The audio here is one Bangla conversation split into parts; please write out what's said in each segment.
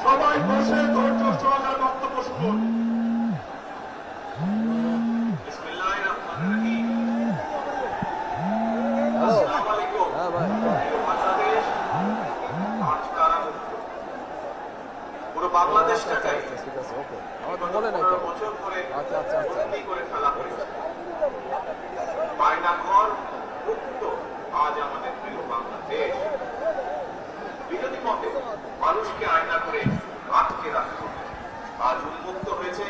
সবাই বসে ধৈর্য সহকারে বক্তব্য শুনুন। বাংলাদেশটাকে বছর করে করে ফেলা হয়েছে। বায়না ঘর মুক্ত আজ আমাদের প্রিয় বাংলাদেশ। বিরোধী মতে মানুষকে আয়না করে আটকে রাখা আজ উন্মুক্ত হয়েছে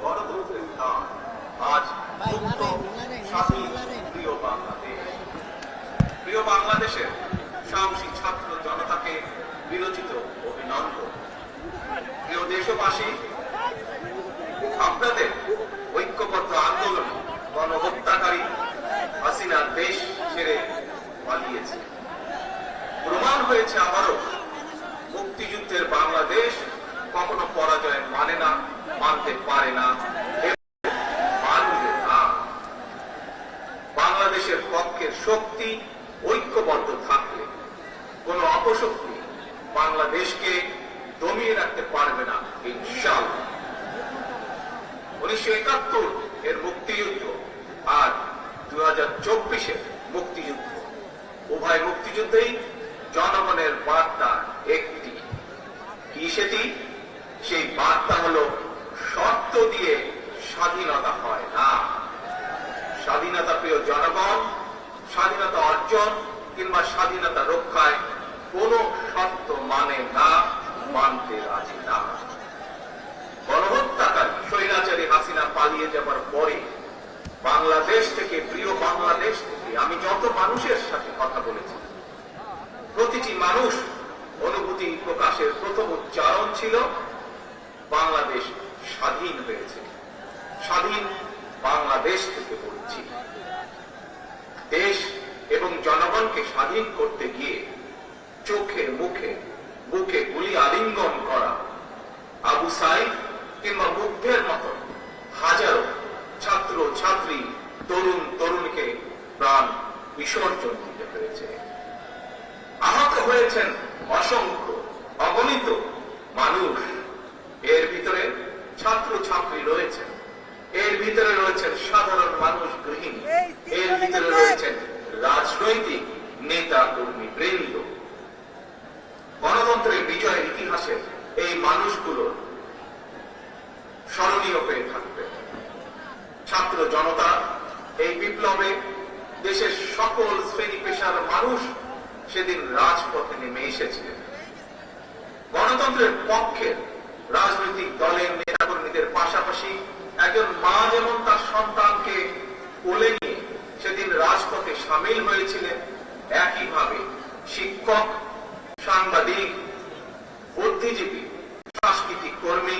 গণতন্ত্রের দ্বার। আজ মুক্ত স্বাধীন প্রিয় বাংলাদেশ। প্রিয় বাংলাদেশের সাহসী ছাত্র জনতাকে বিরচিত অভিনন্দন। প্রিয় দেশবাসী, আপনাদের ঐক্যবদ্ধ আন্দোলন গণহত্যাকারী হাসিনার দেশ ছেড়ে পালিয়েছে। প্রমাণ হয়েছে আবারও মুক্তিযুদ্ধের বাংলাদেশ কখনো পরাজয় মানে না, মানতে পারে না, মানবে না। বাংলাদেশের পক্ষের শক্তি ঐক্যবদ্ধ থাকলে কোন অপশক্তি বাংলাদেশকে দমিয়ে রাখতে পারবে না ইনশাআল্লাহ। 1971 এর মুক্তিযুদ্ধ আর 2024-এর মুক্তিযুদ্ধ, উভয় মুক্তিযুদ্ধেই জনগণের বার্তা একটি। কি সেটি? সেই বার্তা হলো শর্ত দিয়ে স্বাধীনতা হয় না। স্বাধীনতা প্রিয় জনগণ স্বাধীনতা অর্জন কিংবা স্বাধীনতা রক্ষায় কোন শর্ত মানে না, মানতে রাজি না। গণহত্যাকারী স্বৈরাচারী হাসিনা পালিয়ে যাবার পরে বাংলাদেশ থেকে, প্রিয় বাংলাদেশ থেকে আমি যত মানুষের সাথে কথা বলেছি, প্রতিটি মানুষ অনুভূতি প্রকাশের প্রথম উচ্চারণ ছিল বাংলাদেশ স্বাধীন হয়েছে। স্বাধীন বাংলাদেশ থেকে বলছি। দেশ এবং জনগণকে স্বাধীন করতে গিয়ে চোখে মুখে বুকে গুলি আলিঙ্গন করা আবু সাইদ কিংবা মুগ্ধের মতো হাজারো ছাত্র ছাত্রী, তরুণ তরুণীকে প্রাণ বিসর্জন দিতে হয়েছে। আহত হয়েছেন অসংখ্য অগণিত মানুষ। এর ভিতরে ছাত্র ছাত্রী রয়েছেন, এর ভিতরে রয়েছেন সাধারণ মানুষ, গৃহিণী, এর ভিতরে রয়েছেন রাজনৈতিক নেতা কর্মী বৃন্দ। গণতন্ত্রের বিজয়ের ইতিহাসে এই মানুষগুলো স্মরণীয় হয়ে থাকবে। ছাত্র জনতা এই বিপ্লবে দেশের সকল শ্রেণী পেশার মানুষ সেদিন রাজপথে নেমে এসেছিলেন। গণতন্ত্রের পক্ষের রাজনৈতিক দলের নেতাকর্মীদের পাশাপাশি একজন মা যেমন তার সন্তানকে কোলে নিয়ে সেদিন রাজপথে সামিল হয়েছিলেন, একইভাবে শিক্ষক, সাংবাদিক, বুদ্ধিজীবী, সাংস্কৃতিক কর্মী,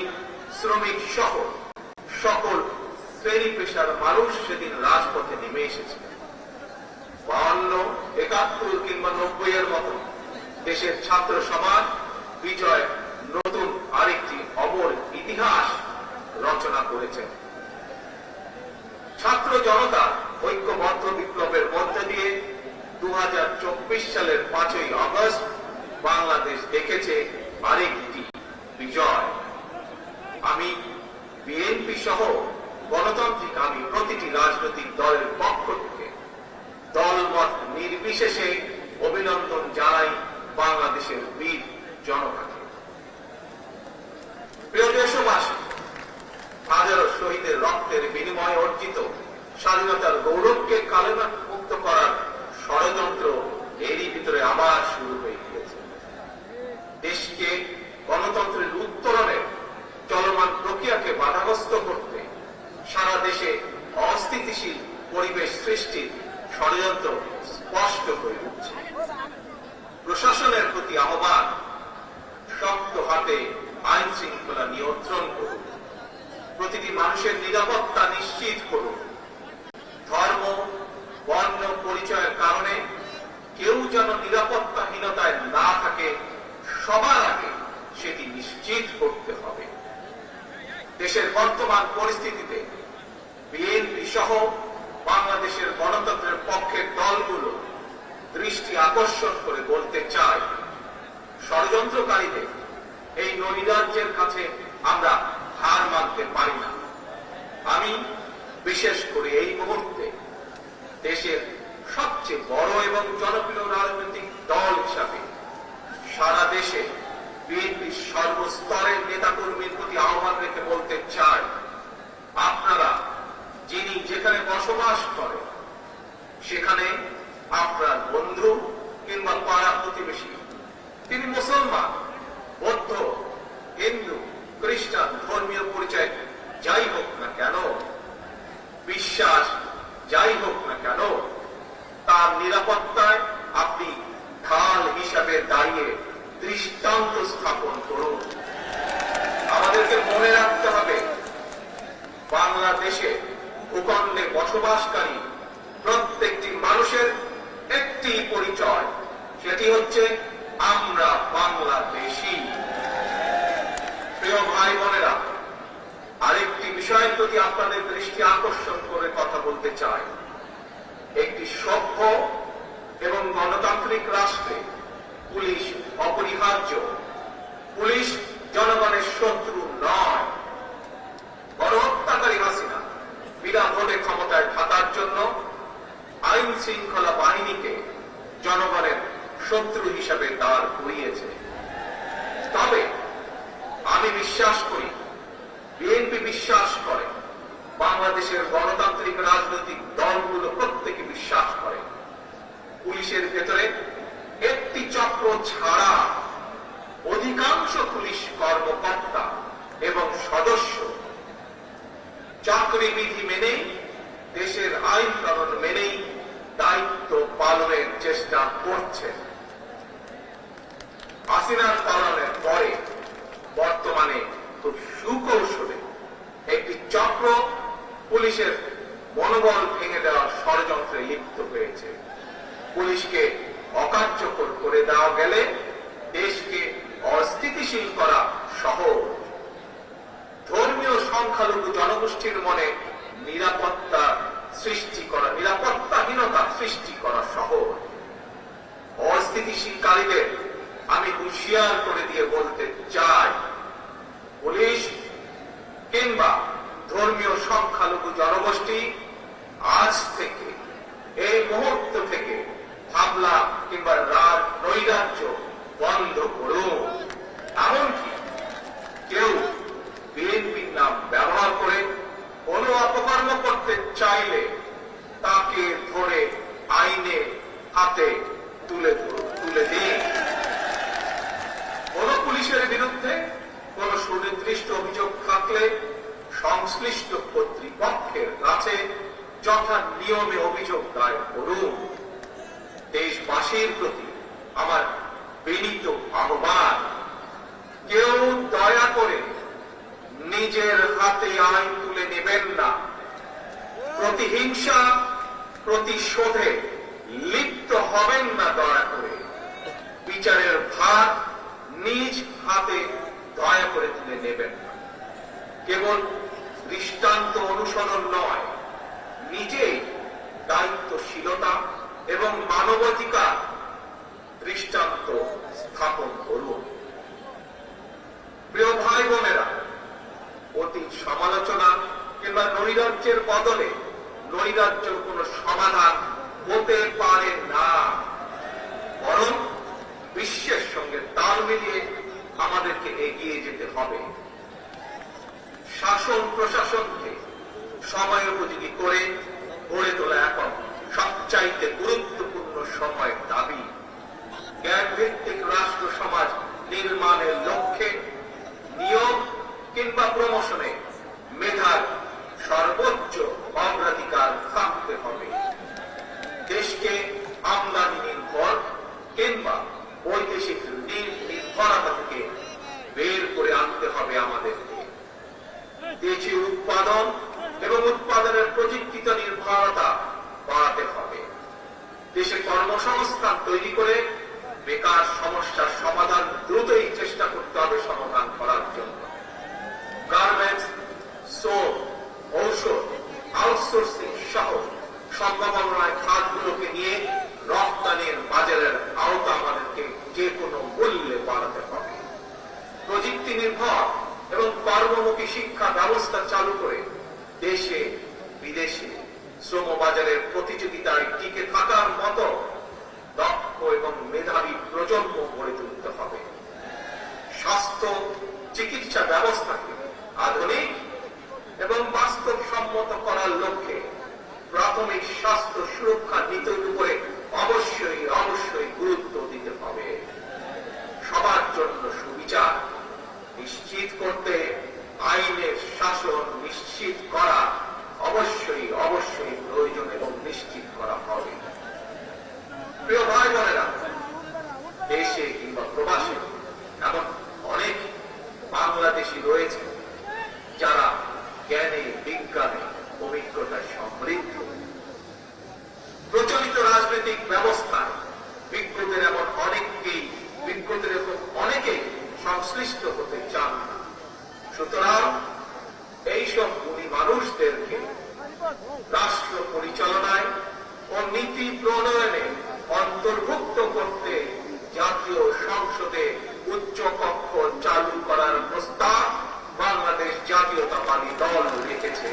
শ্রমিক সহ সকল শ্রেণী পেশার মানুষ সেদিন রাজপথে নেমে এসেছিলেন। 52, 71 কিংবা 90-এর মতো দেশের ছাত্র সমাজ বিজয় নতুন আরেকটি অমর ইতিহাস রচনা করেছেন। ছাত্র জনতা ঐক্যবদ্ধ বিপ্লবের মধ্য দিয়ে 2024 সালের 5ই আগস্ট বাংলাদেশ দেখেছে আরেকটি বিজয়। আমি বিএনপি সহ গণতান্ত্রিক আমি প্রতিটি রাজনৈতিক দলের পক্ষ থেকে দলমত নির্বিশেষে অভিনন্দন জানাই বাংলাদেশের বীর জনতাকে। প্রিয় দেশবাসী, হাজারো শহীদের রক্তের বিনিময়ে অর্জিত স্বাধীনতার গৌরবকে কালেমা মুক্ত করার ষড়যন্ত্র এরই ভিতরে আবার শুরু হয়ে গিয়েছে। দেশকে গণতন্ত্রের উত্তরণের চলমান প্রক্রিয়াকে বাধাগ্রস্ত করতে সারা দেশে অস্থিতিশীল পরিবেশ সৃষ্টির ষড়যন্ত্র স্পষ্ট হয়ে উঠছে। প্রশাসনের প্রতি আহ্বান, শক্ত হাতে আইন শৃঙ্খলা নিয়ন্ত্রণ করুন, প্রতিটি মানুষের নিরাপত্তা নিশ্চিত করুন। ধর্ম, বর্ণ পরিচয়ের কারণে কেউ যেন নিরাপত্তাহীনতায় না থাকে, সবার আগে সেটি নিশ্চিত করতে হবে। দেশের বর্তমান পরিস্থিতিতে বিএনপি সহ বাংলাদেশের গণতন্ত্রের পক্ষের দলগুলো দৃষ্টি আকর্ষণ করে বলতে চায়, ষড়যন্ত্রকারীদের এই নৈরাজ্যের কাছে আমরা হার মানতে পারি না। আমি বিশেষ করে এই মুহূর্তে দেশের সবচেয়ে বড় এবং জনপ্রিয় রাজনৈতিক দল হিসাবে সারা দেশে বিএনপির সর্বস্তরের নেতাকর্মীর প্রতি আহ্বান রেখে বলতে চাই, আপনারা যিনি যেখানে বসবাস করেন সেখানে আপনার বন্ধু কিংবা পাড়া প্রতিবেশী, তিনি মুসলমান, বৌদ্ধ, হিন্দু, খ্রিস্টান, ধর্মীয় পরিচয় যাই হোক না কেন, বিশ্বাস যাই হোক না কেন, তার নিরাপত্তায় আপনি ঢাল হিসাবে দাঁড়িয়ে দৃষ্টান্ত স্থাপন করুন। আমাদেরকে মনে রাখতে হবে, বাংলাদেশে ভূখণ্ডে বসবাসকারী প্রত্যেকটি মানুষের একটি পরিচয়, সেটি হচ্ছে আমরা বাংলাদেশী। প্রিয় ভাই বোনেরা, আরেকটি বিষয়ের প্রতি আপনাদের দৃষ্টি আকর্ষণ করে কথা বলতে চাই। একটি সভ্য এবং গণতান্ত্রিক রাষ্ট্রে পুলিশ অপরিহার্য। পুলিশ জনগণের শত্রু নয়। গণহত্যাকারী হাসিনা বিনা ভোটে ক্ষমতায় থাকার জন্য আইন শৃঙ্খলা বাহিনীকে জনগণের শত্রু হিসাবে দাঁড় করিয়েছে। তবে আমি বিশ্বাস করি, বিএনপি বিশ্বাস করে, বাংলাদেশের গণতান্ত্রিক রাজনৈতিক দলগুলো প্রত্যেকে বিশ্বাস করে, পুলিশের ভেতরে একটি চক্র ছাড়া অধিকাংশ পুলিশ কর্মকর্তা এবং সদস্য চাকরিবিধি মেনেই, দেশের আইন কানুন মেনেই দায়িত্ব পালনের চেষ্টা করছে। হাসিনার পালনের পরে বর্তমানে খুব সুকৌশলে একটি চক্র পুলিশের মনোবল ভেঙে দেওয়ার ষড়যন্ত্রে লিপ্ত হয়েছে। পুলিশকে অকার্যকর করে দেওয়া গেলে দেশকে অস্থিতিশীল করা সহজ। ধর্মীয় সংখ্যালঘু জনগোষ্ঠীর মনে নিরাপত্তাহীনতা সৃষ্টি করা সহজ। অস্থিতিশীলকারীদের আমি হুঁশিয়ার করে দিয়ে বলতে চাই, পুলিশ কিংবা ধর্মীয় সংখ্যালঘু জনগোষ্ঠী আজ থেকে, এই মুহূর্ত থেকে হামলা কিংবা নৈরাজ্য বন্ধ করুন। এমনকি কেউ বিএনপির নাম ব্যবহার করে কোন অপকর্ম করতে চাইলে তাকে ধরে আইনে হাতে তুলে দিন। কোন পুলিশের বিরুদ্ধে কোন সুনির্দিষ্ট অভিযোগ থাকলে সংশ্লিষ্ট কর্তৃপক্ষের কাছে যথা নিয়মে অভিযোগ দায়ের করুন। দেশবাসীর প্রতি আমার বিনীত আহ্বান, কেউ দয়া করে নিজের হাতে আইন তুলে নেবেন না। প্রতিহিংসা, প্রতিশোধে লিপ্ত হবেন না দয়া করে। বিচারের ভার নিজ হাতে দয়া করে তুলে নেবেন না। কেবল দৃষ্টান্ত অনুসরণ নয়, নিজেই দায়িত্বশীলতা এবং মানবাধিকার দৃষ্টান্ত স্থাপন করুন। প্রিয় ভাই বোনেরা, অতীত সমালোচনা কিংবা নৈরাজ্যের বদলে নৈরাজ্য কোন সমাধান হতে পারে না, বরং বিশ্বের সঙ্গে তাল মিলিয়ে আমাদেরকে এগিয়ে যেতে হবে। শাসন প্রশাসনকে সময় উপযোগী করে গড়ে তোলা এখন সবচাইতে গুরুত্বপূর্ণ সময়ের দাবি। জ্ঞান ভিত্তিক রাষ্ট্র সমাজ নির্মাণের লক্ষ্যে নিয়োগ কিংবা প্রমোশনে মেধার সর্বোচ্চ অগ্রাধিকার থাকতে হবে। দেশকে আমদানি নির্ভর কিংবা বৈদেশিক নির্ভরতা থেকে বের করে আনতে হবে আমাদেরকে। দেশীয় উৎপাদন এবং উৎপাদনের প্রযুক্তিগত নির্ভরতা বাড়াতে হবে। দেশে কর্মসংস্থান তৈরি করে বেকার সমস্যার সমাধান দ্রুতই চেষ্টা করতে হবে সমাধান করার জন্য। গার্মেন্টস, সোপ, ঔষধ, আউটসোর্সিং সহ সম্ভাবনায় খাতগুলোকে নিয়ে রপ্তানির বাজারের আওতা আমাদেরকে যে কোনো মূল্যে কর্মমুখী শিক্ষা ব্যবস্থা চালু করে দেশে বিদেশে শ্রমবাজারের প্রতিযোগিতায় টিকে থাকার মতো দক্ষ এবং মেধাবী প্রজন্ম গড়ে তুলতে হবে। স্বাস্থ্য চিকিৎসা ব্যবস্থাকে আধুনিক এবং বাস্তবসম্মত করার লক্ষ্যে প্রাথমিক স্বাস্থ্য সুরক্ষা নীতির উপরে অবশ্যই গুরুত্ব দিতে হবে। সবার জন্য সুবিচার নিশ্চিত করতে আইনের শাসন নিশ্চিত করা অবশ্যই প্রয়োজন এবং নিশ্চিত করা হবে। প্রিয় ভাই বোনেরা, দেশে কিংবা প্রবাসে এমন অনেক বাংলাদেশি রয়েছে যারা জ্ঞানে বিজ্ঞানে অভিজ্ঞতায় সমৃদ্ধ। প্রচলিত রাজনৈতিক ব্যবস্থায় বিজ্ঞদের অনেকেই সংশ্লিষ্ট হতে চান না। সুতরাং এইসব গুণী মানুষদেরকে রাষ্ট্র পরিচালনায় ও নীতি প্রণয়নে অন্তর্ভুক্ত করতে জাতীয় সংসদে উচ্চ কক্ষ চালু করার প্রস্তাব বাংলাদেশ জাতীয়তাবাদী দল রেখেছে।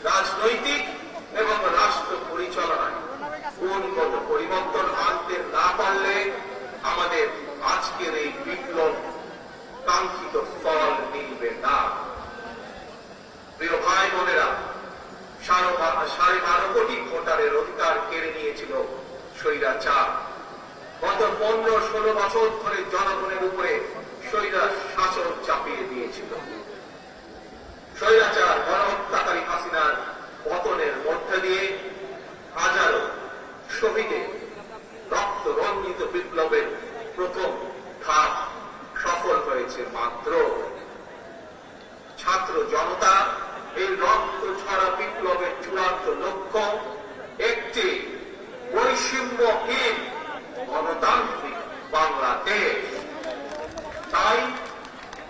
রাজনৈতিক এবং রাষ্ট্র পরিচালনায় গুণগত পরিবর্তন আনতে না পারলে আমাদের আজকের এই বিপ্লব কাঙ্ক্ষিত ফল মিলবে না। প্রিয় ভাই বোনেরা, 12.5 কোটি ভোটারের অধিকার কেড়ে নিয়েছিল স্বৈরাচার। গত 15-16 বছর ধরে জনগণের উপরে স্বৈরাচার শাসন চাপিয়ে দিয়েছিল। স্বৈরাচার গণহত্যাকারী হাসিনার পতনের মধ্যে দিয়ে হাজারো শহীদের রক্ত রঞ্জিত বিপ্লবের প্রথম ধাপ সফল হয়েছে মাত্র। ছাত্র জনতা এই রক্ত ছড়া বিপ্লবের চূড়ান্ত লক্ষ্য একটি বৈষম্যহীন গণতান্ত্রিক বাংলাদেশ। তাই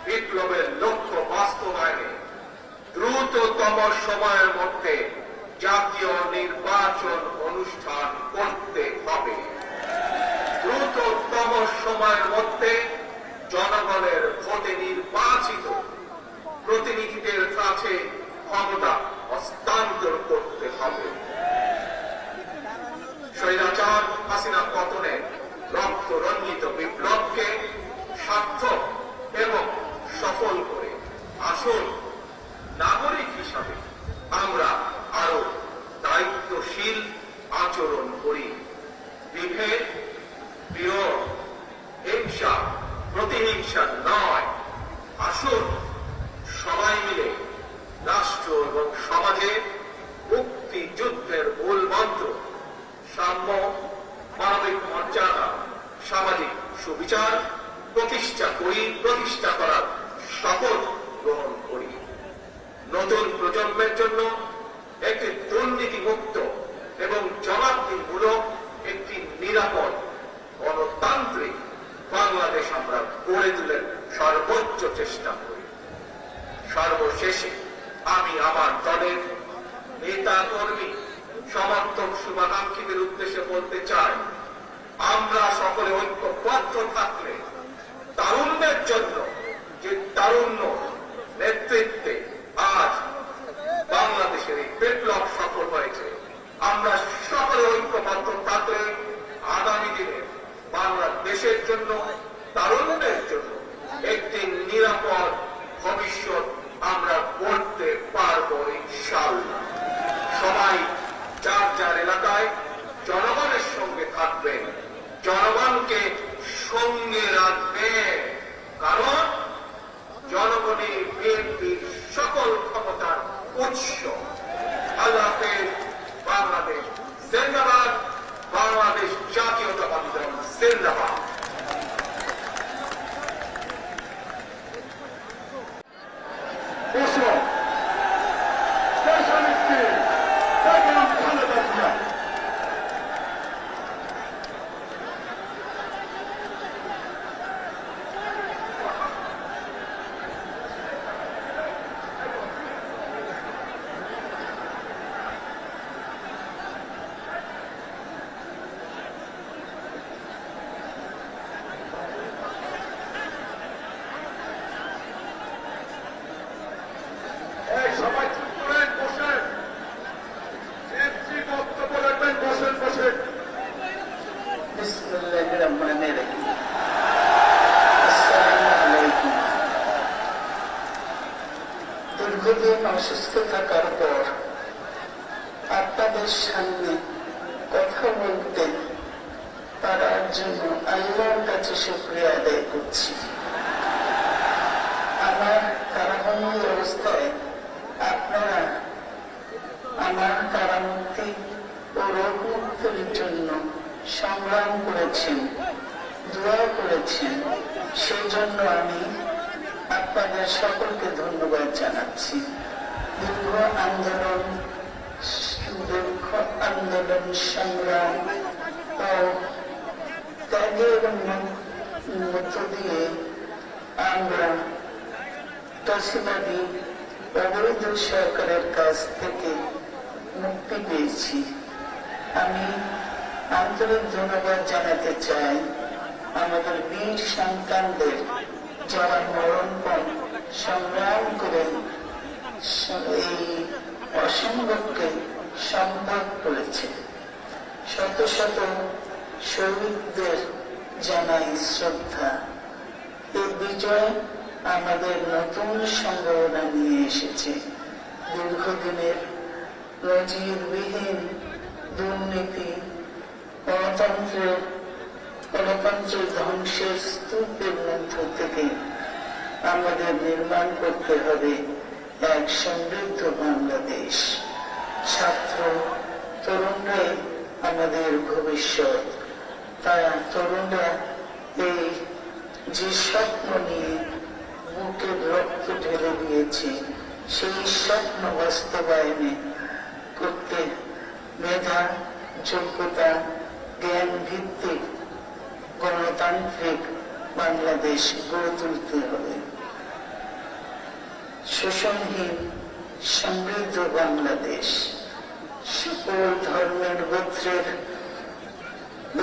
বিপ্লবের লক্ষ্য বাস্তবায়নে দ্রুততম সময়ের মধ্যে জাতীয় নির্বাচন অনুষ্ঠান করতে হবে। দ্রুততম সময়ের মধ্যে জনগণের ভোটে নির্বাচিত প্রতিনিধিদের কাছে ক্ষমতা হস্তান্তর করতে হবে। স্বৈরাচার হাসিনা পতনে রক্ত রঞ্জিত বিপ্লবকে সার্থক এবং সফল করে আসল নাগরিক হিসাবে আমরা আরো দায়িত্বশীল আচরণ করি। বিভেদ, বিরোধ, হিংসা, প্রতিহিংসা নয়। আসুন সবাই মিলে রাষ্ট্র এবং সমাজে মুক্তিযুদ্ধের মূল মন্ত্র সাম্য, মানবিক মর্যাদা, সামাজিক সুবিচার প্রতিষ্ঠা করার শপথ গ্রহণ করি। নতুন প্রজন্মের জন্য একটি দুর্নীতিমুক্ত এবং জবাবদিহিমূলক একটি নিরাপদ গণতান্ত্রিক বাংলাদেশ আমরা গড়ে তোলার সর্বোচ্চ চেষ্টা করি। সর্বশেষে আমি আমার দলের নেতা কর্মী সমর্থক শুভাকাঙ্ক্ষীদের উদ্দেশ্যে বলতে চাই, আমরা সকলে ঐক্যবদ্ধ থাকলে তারুণ্যের জন্য যে তারুণ্য নেতৃত্বে আজ বাংলাদেশের এই বিপ্লব সফল হয়েছে, আমরা সকলে ঐক্যবদ্ধ থাকলে আগামী দিনে বাংলাদেশের জন্য তারুণ্যের জন্য একটি নিরাপদ ভবিষ্যৎ আমরা গড়তে পারবো ইনশাআল্লাহ। সবাই যার যার এলাকায় জনগণের সঙ্গে থাকবেন, জনগণকে সঙ্গে রাখবেন, কারণ জনগণই বিএনপির সকল ক্ষমতার উৎস। আল্লাহ হাফেজ। বাংলাদেশ জিন্দাবাদ। বাংলাদেশ জাতীয়তাবাদী দল জিন্দাবাদ। বসো। দেশনেত্রী বেগম খালেদা জিয়া। রহমানির রহিম। আসসালামু আলাইকুম। দীর্ঘদিন অসুস্থ থাকার পর আপনাদের সামনে কথা বলতে পারার জন্য আল্লাহর কাছে শুকরিয়া আদায় করছি। আমার কারাবন্দী অবস্থায় আপনারা আমার কারামুক্তি ও রোগ মুক্তির জন্য সংগ্রাম করেছেন, দোয়া করেছেন। সেই জন্য আমি আপনাদের সকলকে ধন্যবাদ জানাচ্ছি। দীর্ঘ আন্দোলন সংগ্রাম ও ত্যাগের মধ্য দিয়ে আমরা তসিবাদী অবৈধ সরকারের কাছ থেকে মুক্তি পেয়েছি। আমি আন্তরিক ধন্যবাদ জানাতে চাই আমাদের বীর সন্তানদের, যারা মরণপণ সংগ্রাম করে এই অসম্ভবকে সম্ভব করেছে। শত শত শহীদদের জানাই শ্রদ্ধা। এই বিজয় আমাদের নতুন সম্ভাবনা নিয়ে এসেছে। দীর্ঘদিনের নজিরবিহীন দুর্নীতি, গণতন্ত্রের ধ্বংসের স্তূপের মধ্য থেকে আমাদের নির্মাণ করতে হবে এক সমৃদ্ধ বাংলাদেশ। ছাত্র তরুণরাই আমাদের ভবিষ্যৎ। তারা তরুণরা এই যে স্বপ্ন নিয়ে বুকের রক্ত ঢেলে দিয়েছে, সেই স্বপ্ন বাস্তবায়নে করতে মেধা, যোগ্যতা, জ্ঞান ভিত্তিক গণতান্ত্রিক বাংলাদেশ গড়ে তুলতে হবে। শোষণহীন সমৃদ্ধ বাংলাদেশ। সকল ধর্মের গোত্রের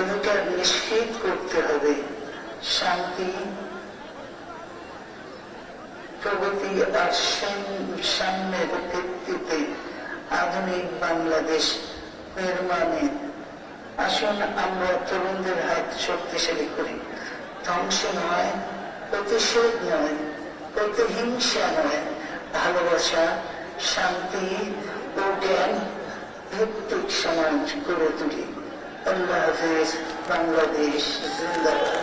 অধিকার নিশ্চিত করতে হবে। শান্তি, প্রগতি আর সাম্যের ভিত্তিতে আধুনিক বাংলাদেশ নির্মাণে আসুন আমরা তরুণদের হাত শক্তিশালী করি। ধ্বংস নয়, প্রতিশোধ নয়, প্রতিহিংসা নয়, ভালোবাসা, শান্তি ও জ্ঞান ভিত্তিক সমাজ গড়ে তুলি। আল্লাহ হাফেজ। বাংলাদেশ জিন্দাবাদ।